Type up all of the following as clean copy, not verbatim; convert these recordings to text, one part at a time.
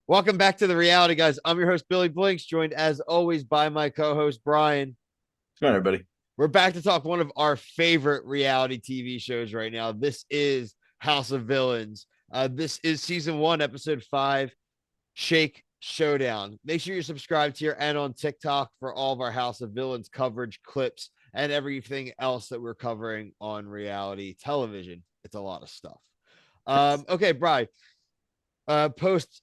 Welcome back to the reality, guys. I'm your host, Billy Blinks, joined as always by my co host, Brian. Come on, everybody. We're back to talk one of our favorite reality TV shows right now. This is House of Villains. This is season one, episode five, Shake Showdown. Make sure you're subscribed here and on TikTok for all of our House of Villains coverage, clips, and everything else that we're covering on reality television. It's a lot of stuff. Okay, Brian, post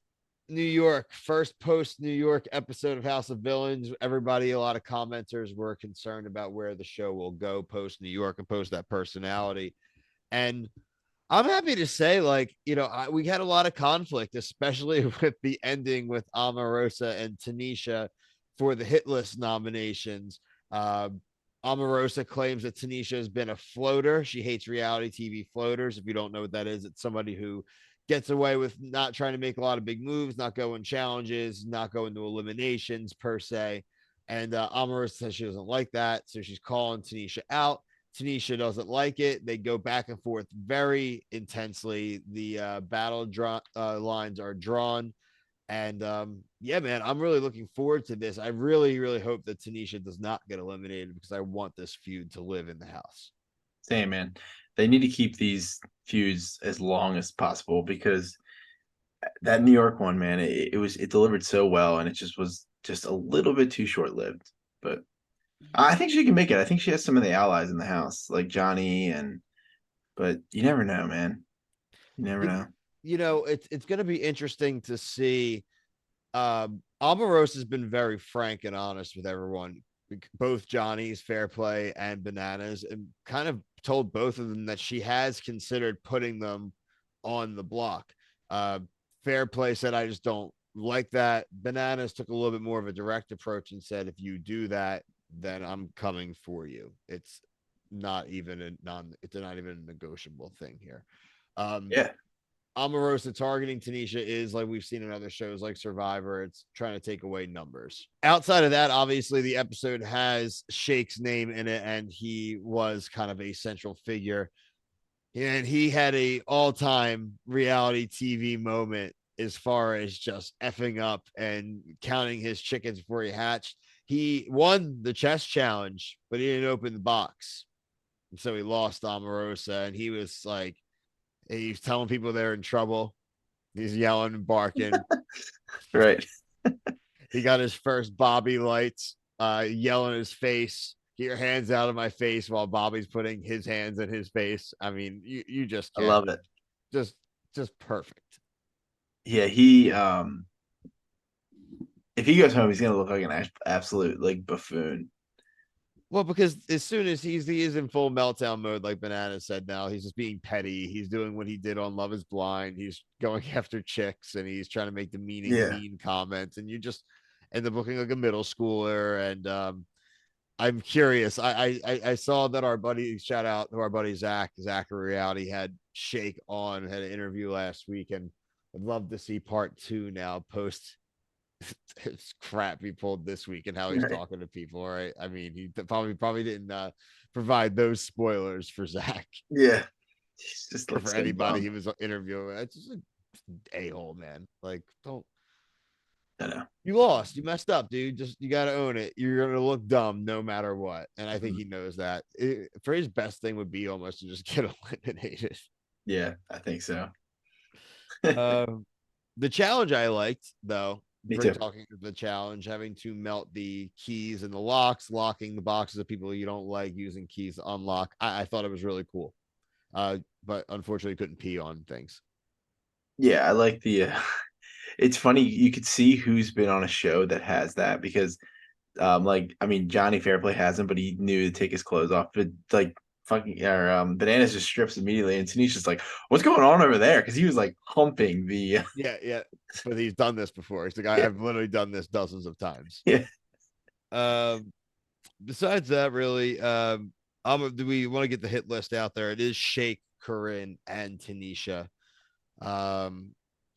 New York, first post New York episode of House of Villains. Everybody, a lot of commenters were concerned about where the show will go post New York and post that personality. And I'm happy to say, we had a lot of conflict, especially with the ending with Omarosa and Tanisha for the hit list nominations. Uh, Omarosa claims that Tanisha has been a floater. She hates reality TV floaters. If you don't know what that is, it's somebody who gets away with not trying to make a lot of big moves, not going challenges, not going to eliminations per se. And Omarosa says she doesn't like that. So she's calling Tanisha out. Tanisha doesn't like it. They go back and forth very intensely. The lines are drawn. And yeah, man, I'm really looking forward to this. I really, really hope that Tanisha does not get eliminated because I want this feud to live in the house. Same, man. They need to keep these feuds as long as possible because that New York one, man, it delivered so well, and it just was just a little bit too short lived. But I think she can make it. I think she has some of the allies in the house, like Johnny, but you never know, man. You never It, know. it's going to be interesting to see. Omarosa has been very frank and honest with everyone, both Johnny's Fair Play and Bananas, and kind of told both of them that she has considered putting them on the block. Uh, Fair Play said, I just don't like that. Bananas took a little bit more of a direct approach and said, if you do that, then I'm coming for you. It's not even a negotiable thing here. Um, Yeah, Omarosa targeting Tanisha is like we've seen in other shows like Survivor. It's trying to take away numbers. Outside of that, obviously, the episode has Shake's name in it, and he was kind of a central figure. And he had a all-time reality TV moment as far as just effing up and counting his chickens before he hatched. He won the chess challenge, but he didn't open the box. And so he lost Omarosa, and he was like, he's telling people they're in trouble. He's yelling and barking. right. He got his first Bobby lights, yelling in his face. Get your hands out of my face while Bobby's putting his hands in his face. I mean, you just I can't. love it. Just just perfect. Yeah, he if he goes home, he's gonna look like an absolute like buffoon. Well, because as soon as he is in full meltdown mode, like Banana said, now he's just being petty. He's doing what he did on Love Is Blind. He's going after chicks and he's trying to make the Yeah. mean comments, and you just end up looking like a middle schooler. And I'm curious. I saw that our buddy, shout out to our buddy Zach Reality, had Shake on, had an interview last week, and I'd love to see part two now post his crap he pulled this week and how he's Right. talking to people. Right? I mean, he probably didn't provide those spoilers for Zach Yeah. He just or looks for so anybody dumb. he was interviewing. It's just an a hole, man. Like, don't I know. you lost. You messed up, dude. Just you got to own it. You're gonna look dumb no matter what, and I think Mhm. he knows that. For his best thing would be almost to just get eliminated. Yeah, I think so. Um, the challenge I liked though. Me For too. talking to the challenge, having to melt the keys and the locks, locking the boxes of people you don't like, using keys to unlock. I thought it was really cool. But unfortunately couldn't pee on things. Yeah, I like the it's funny you could see who's been on a show that has that because like I mean Johnny Fairplay hasn't, but he knew to take his clothes off. But like fucking or Bananas just strips immediately and Tanisha's like, what's going on over there? Because he was like humping the Yeah, yeah. But he's done this before. He's the guy yeah, I've literally done this dozens of times. yeah. Um, besides that, really, do we want to get the hit list out there? It is Shake, Corinne, and Tanisha. Um,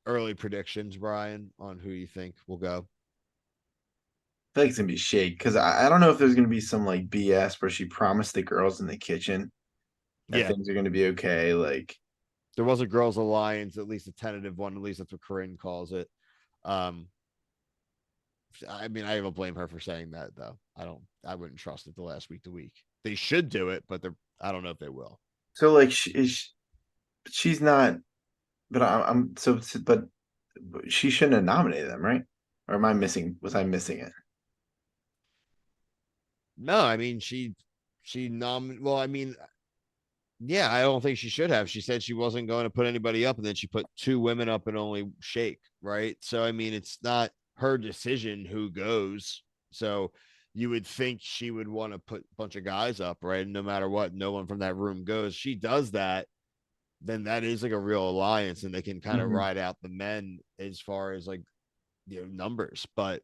early predictions, Brian, on who you think will go. I feel like it's gonna be shake because I don't know if there's gonna be some like BS where she promised the girls in the kitchen that Yeah, things are gonna be okay. Like there was a girls' alliance, at least a tentative one. At least that's what Corinne calls it. Um, I mean, I don't blame her for saying that though. I wouldn't trust it the last week to week. They should do it, but I don't know if they will. So like she's not, but I'm but she shouldn't have nominated them, right? Or am I missing? Was I missing it? No, I mean well, I mean, yeah, I don't think she should have. She said she wasn't going to put anybody up, and then she put two women up and only Shake, right? So I mean, it's not her decision who goes. So you would think she would want to put a bunch of guys up, right? And no matter what, no one from that room goes. She does that, then that is like a real alliance, and they can kind of Mhm. ride out the men as far as like numbers. But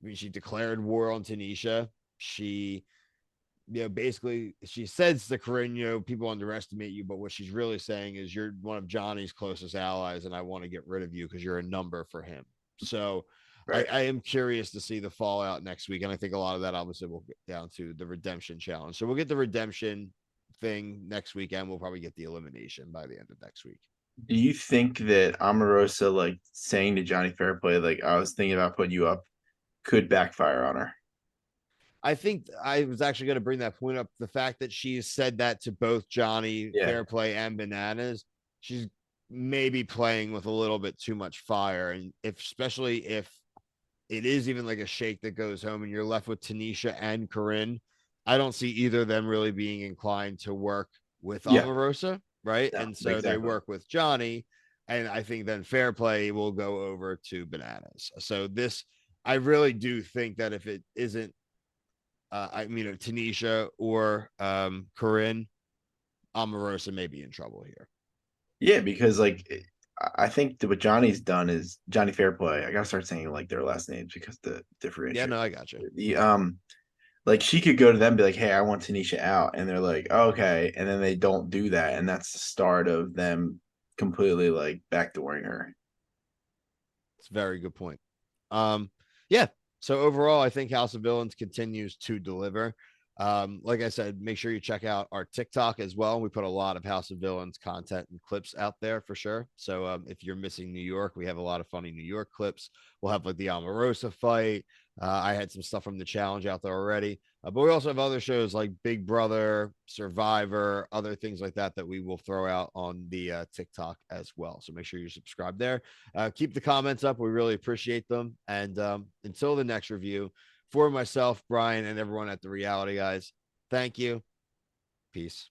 I mean, she declared war on Tanisha. She basically she says to Corinne, people underestimate you, but what she's really saying is you're one of Johnny's closest allies, and I want to get rid of you because you're a number for him. So Right. I am curious to see the fallout next week. And I think a lot of that obviously will get down to the redemption challenge. So we'll get the redemption thing next weekend. We'll probably get the elimination by the end of next week. Do you think that Omarosa like saying to Johnny Fairplay like I was thinking about putting you up could backfire on her? I think I was actually going to bring that point up. The fact that she's said that to both Johnny Yeah. Fairplay and Bananas, she's maybe playing with a little bit too much fire. And especially if it is even like a Shake that goes home and you're left with Tanisha and Corinne, I don't see either of them really being inclined to work with Yeah. Omarosa, right? No, And so they exactly. work with Johnny. And I think then Fairplay will go over to Bananas. So I really do think that if it isn't I mean, Tanisha or Corinne, Omarosa may be in trouble here. Yeah, because like I think that what Johnny's done is Johnny Fairplay. I gotta start saying like their last names because the Yeah, differentiate. no, I got you. The like she could go to them and be like, "Hey, I want Tanisha out," and they're like, oh, "Okay," and then they don't do that, and that's the start of them completely like backdooring her. It's a very good point. Yeah. So overall, I think House of Villains continues to deliver. Like I said, make sure you check out our TikTok as well. We put a lot of House of Villains content and clips out there for sure. So if you're missing New York, we have a lot of funny New York clips. We'll have like the Omarosa fight. I had some stuff from the challenge out there already. But we also have other shows like Big Brother, Survivor, other things like that that we will throw out on the TikTok as well. So make sure you subscribe there. Keep the comments up. We really appreciate them. And until the next review, for myself, Brian, and everyone at the Reality Guys, thank you. Peace.